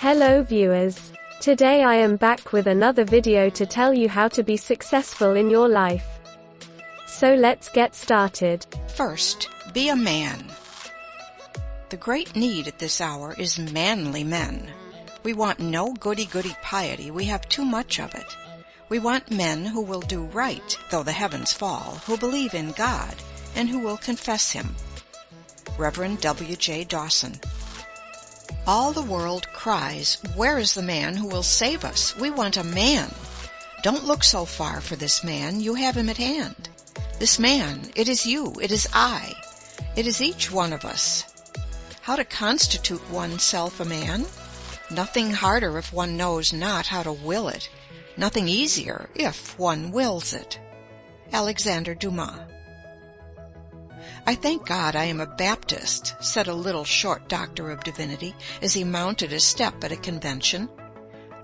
Hello viewers. Today I am back with another video to tell you how to be successful in your life. So let's get started. First, be a man. The great need at this hour is manly men. We want no goody-goody piety, we have too much of it. We want men who will do right, though the heavens fall, who believe in God, and who will confess Him. Reverend W.J. Dawson. All the world cries, "Where is the man who will save us? We want a man." Don't look so far for this man, you have him at hand. This man, it is you, it is I, it is each one of us. How to constitute oneself a man? Nothing harder if one knows not how to will it. Nothing easier if one wills it. Alexander Dumas. "I thank God I am a Baptist," said a little short doctor of divinity as he mounted a step at a convention.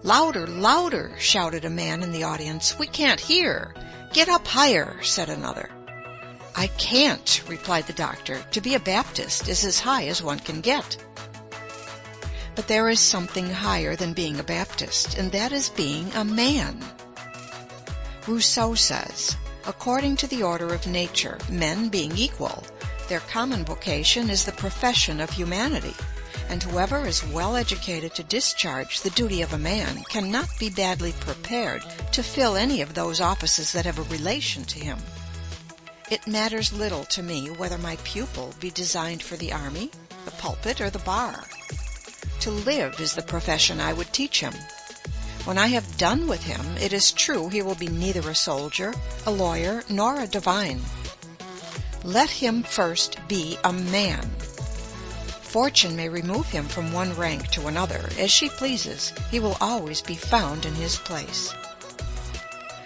"Louder, louder," shouted a man in the audience. "We can't hear." "Get up higher," said another. "I can't," replied the doctor. "To be a Baptist is as high as one can get." But there is something higher than being a Baptist, and that is being a man. Rousseau says, "According to the order of nature, men being equal, their common vocation is the profession of humanity, and whoever is well educated to discharge the duty of a man cannot be badly prepared to fill any of those offices that have a relation to him. It matters little to me whether my pupil be designed for the army, the pulpit, or the bar. To live is the profession I would teach him. When I have done with him, it is true he will be neither a soldier, a lawyer, nor a divine. Let him first be a man. Fortune may remove him from one rank to another, as she pleases. He will always be found in his place."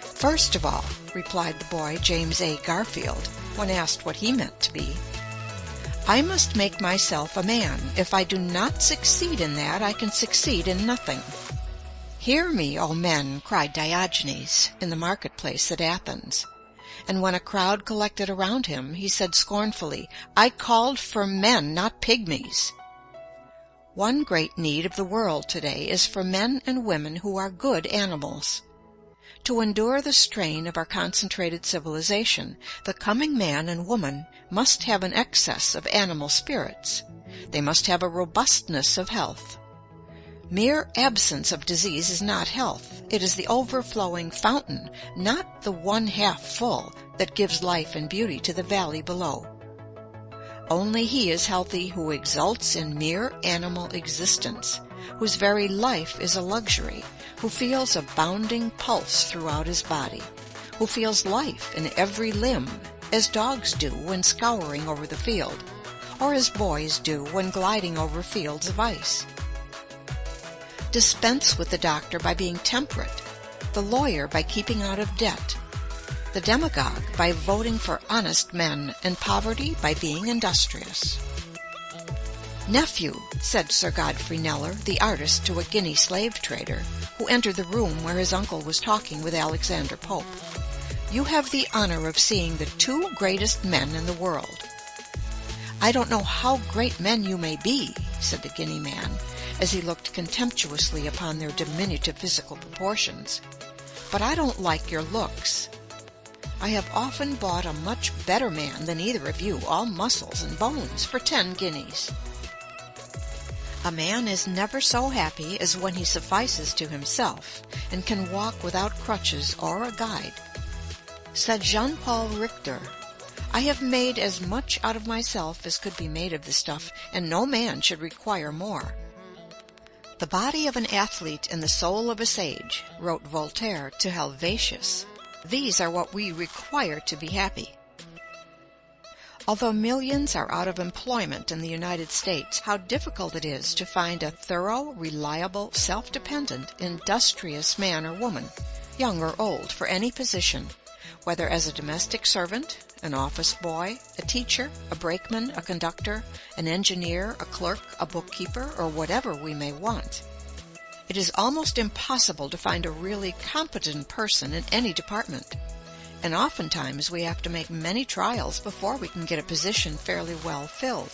"First of all," replied the boy James A. Garfield, when asked what he meant to be, "I must make myself a man. If I do not succeed in that, I can succeed in nothing." "Hear me, O men," cried Diogenes in the marketplace at Athens. And when a crowd collected around him, he said scornfully, "I called for men, not pygmies." One great need of the world today is for men and women who are good animals. To endure the strain of our concentrated civilization, the coming man and woman must have an excess of animal spirits. They must have a robustness of health. Mere absence of disease is not health. It is the overflowing fountain, not the one half full, that gives life and beauty to the valley below. Only he is healthy who exults in mere animal existence, whose very life is a luxury, who feels a bounding pulse throughout his body, who feels life in every limb, as dogs do when scouring over the field, or as boys do when gliding over fields of ice. Dispense with the doctor by being temperate, the lawyer by keeping out of debt, the demagogue by voting for honest men, and poverty by being industrious. "Nephew," said Sir Godfrey Kneller, the artist, to a Guinea slave trader, who entered the room where his uncle was talking with Alexander Pope, "you have the honor of seeing the two greatest men in the world." "I don't know how great men you may be," said the Guinea man, as he looked contemptuously upon their diminutive physical proportions, "but I don't like your looks. I have often bought a much better man than either of you, all muscles and bones, for 10 guineas. A man is never so happy as when he suffices to himself, and can walk without crutches or a guide. Said Jean-Paul Richter, "I have made as much out of myself as could be made of the stuff, and no man should require more." "The body of an athlete and the soul of a sage," wrote Voltaire to Helvetius. "These are what we require to be happy." Although millions are out of employment in the United States, how difficult it is to find a thorough, reliable, self-dependent, industrious man or woman, young or old, for any position, whether as a domestic servant, an office boy, a teacher, a brakeman, a conductor, an engineer, a clerk, a bookkeeper, or whatever we may want. It is almost impossible to find a really competent person in any department, and oftentimes we have to make many trials before we can get a position fairly well filled.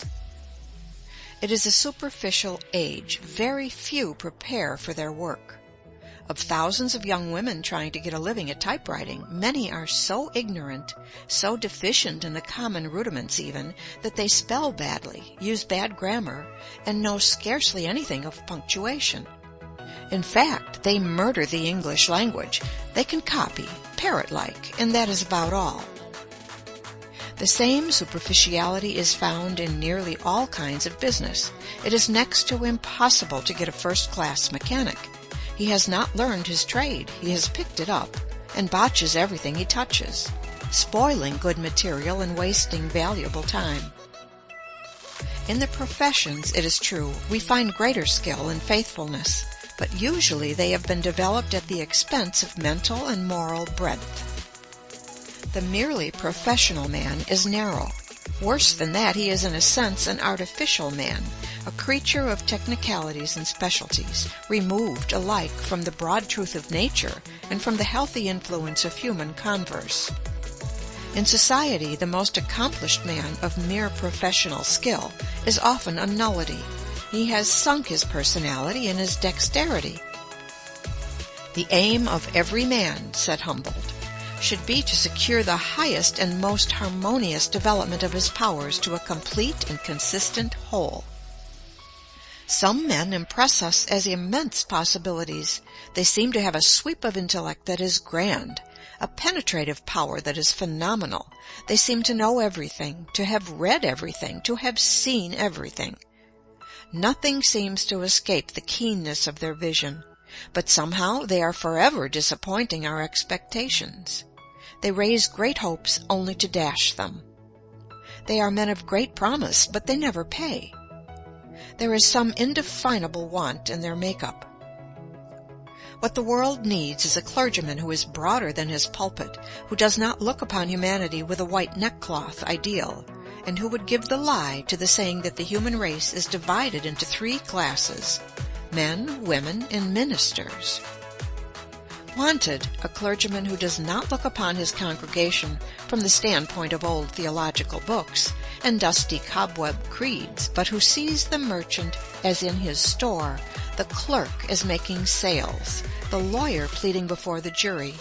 It is a superficial age. Very few prepare for their work. Of thousands of young women trying to get a living at typewriting, many are so ignorant, so deficient in the common rudiments even, that they spell badly, use bad grammar, and know scarcely anything of punctuation. In fact, they murder the English language. They can copy, parrot-like, and that is about all. The same superficiality is found in nearly all kinds of business. It is next to impossible to get a first-class mechanic. He has not learned his trade. He has picked it up and botches everything he touches, spoiling good material and wasting valuable time. In the professions, it is true, we find greater skill and faithfulness, but usually they have been developed at the expense of mental and moral breadth. The merely professional man is narrow. Worse than that, he is in a sense an artificial man, a creature of technicalities and specialties, removed alike from the broad truth of nature and from the healthy influence of human converse. In society, the most accomplished man of mere professional skill is often a nullity. He has sunk his personality in his dexterity. The aim of every man, said Humboldt, should be to secure the highest and most harmonious development of his powers to a complete and consistent whole. Some men impress us as immense possibilities. They seem to have a sweep of intellect that is grand, a penetrative power that is phenomenal. They seem to know everything, to have read everything, to have seen everything. Nothing seems to escape the keenness of their vision, but somehow they are forever disappointing our expectations. They raise great hopes only to dash them. They are men of great promise, but they never pay. There is some indefinable want in their makeup. What the world needs is a clergyman who is broader than his pulpit, who does not look upon humanity with a white neckcloth ideal, and who would give the lie to the saying that the human race is divided into three classes: men, women, and ministers. Wanted, a clergyman who does not look upon his congregation from the standpoint of old theological books and dusty cobweb creeds, but who sees the merchant as in his store, the clerk as making sales, the lawyer pleading before the jury,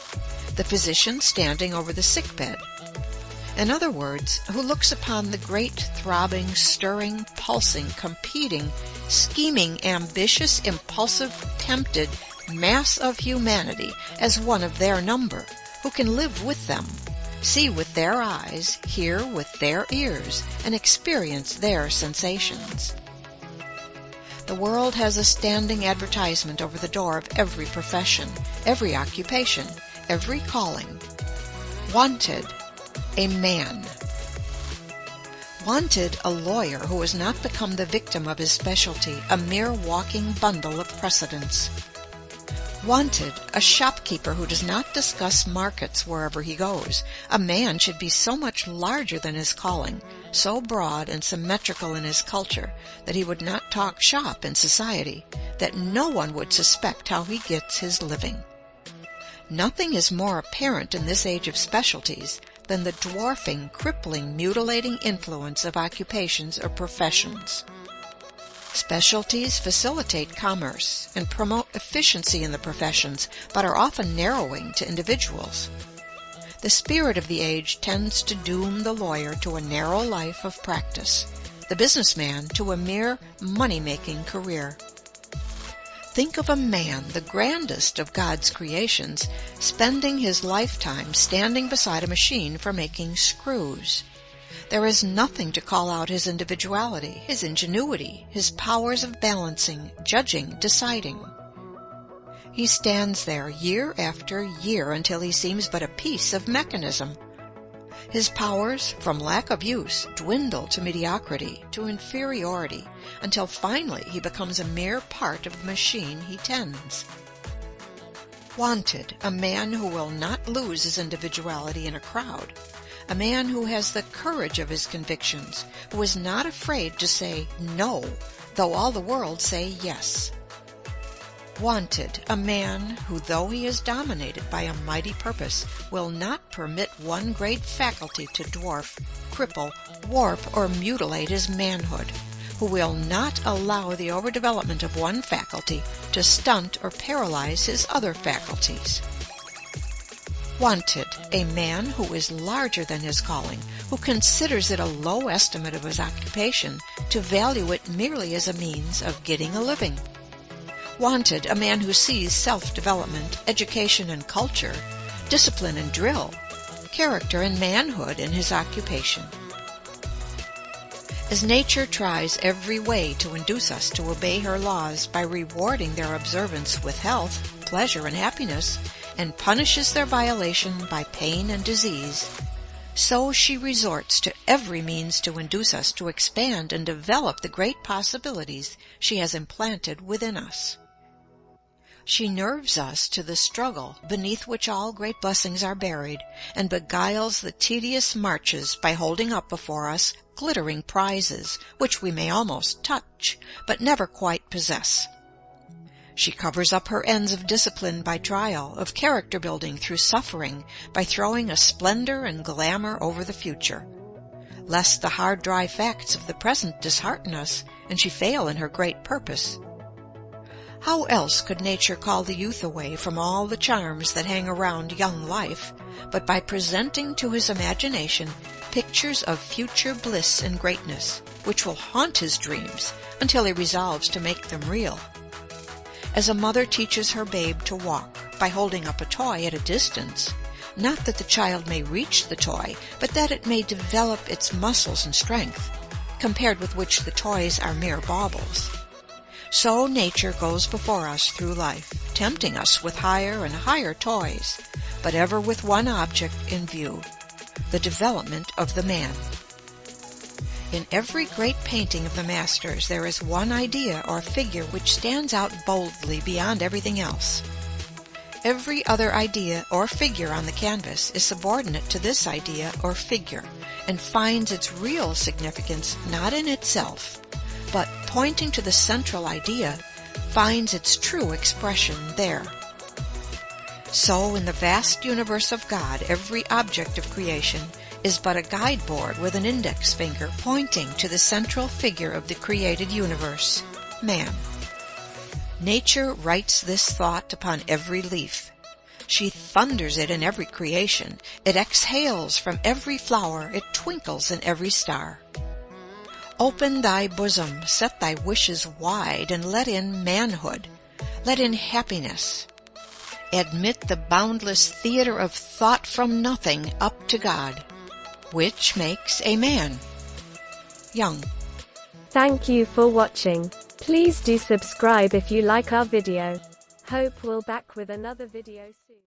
the physician standing over the sickbed. In other words, who looks upon the great, throbbing, stirring, pulsing, competing, scheming, ambitious, impulsive, tempted mass of humanity as one of their number, who can live with them, see with their eyes, hear with their ears, and experience their sensations. The world has a standing advertisement over the door of every profession, every occupation, every calling. Wanted, a man. Wanted, a lawyer who has not become the victim of his specialty, a mere walking bundle of precedents. Wanted, a shopkeeper who does not discuss markets wherever he goes. A man should be so much larger than his calling, so broad and symmetrical in his culture, that he would not talk shop in society, that no one would suspect how he gets his living. Nothing is more apparent in this age of specialties than the dwarfing, crippling, mutilating influence of occupations or professions. Specialties facilitate commerce and promote efficiency in the professions, but are often narrowing to individuals. The spirit of the age tends to doom the lawyer to a narrow life of practice, the businessman to a mere money-making career. Think of a man, the grandest of God's creations, spending his lifetime standing beside a machine for making screws. There is nothing to call out his individuality, his ingenuity, his powers of balancing, judging, deciding. He stands there year after year until he seems but a piece of mechanism. His powers, from lack of use, dwindle to mediocrity, to inferiority, until finally he becomes a mere part of the machine he tends. Wanted, a man who will not lose his individuality in a crowd. A man who has the courage of his convictions, who is not afraid to say no, though all the world say yes. Wanted, a man who, though he is dominated by a mighty purpose, will not permit one great faculty to dwarf, cripple, warp, or mutilate his manhood, who will not allow the overdevelopment of one faculty to stunt or paralyze his other faculties. Wanted, a man who is larger than his calling, who considers it a low estimate of his occupation to value it merely as a means of getting a living. Wanted, a man who sees self-development, education and culture, discipline and drill, character and manhood in his occupation. As nature tries every way to induce us to obey her laws by rewarding their observance with health, pleasure, and happiness, and punishes their violation by pain and disease, so she resorts to every means to induce us to expand and develop the great possibilities she has implanted within us. She nerves us to the struggle beneath which all great blessings are buried, and beguiles the tedious marches by holding up before us glittering prizes which we may almost touch, but never quite possess. She covers up her ends of discipline by trial, of character building through suffering, by throwing a splendor and glamour over the future, lest the hard, dry facts of the present dishearten us, and she fail in her great purpose. How else could nature call the youth away from all the charms that hang around young life, but by presenting to his imagination pictures of future bliss and greatness, which will haunt his dreams until he resolves to make them real? As a mother teaches her babe to walk by holding up a toy at a distance, not that the child may reach the toy, but that it may develop its muscles and strength, compared with which the toys are mere baubles. So nature goes before us through life, tempting us with higher and higher toys, but ever with one object in view, the development of the man. In every great painting of the masters there is one idea or figure which stands out boldly beyond everything else. Every other idea or figure on the canvas is subordinate to this idea or figure, and finds its real significance not in itself, but pointing to the central idea, finds its true expression there. So in the vast universe of God, every object of creation is but a guide-board with an index finger pointing to the central figure of the created universe, man. Nature writes this thought upon every leaf. She thunders it in every creation. It exhales from every flower. It twinkles in every star. Open thy bosom, set thy wishes wide, and let in manhood, let in happiness. Admit the boundless theater of thought from nothing up to God, which makes a man. Young. Thank you for watching. Please do subscribe if you like our video. Hope we'll back with another video soon.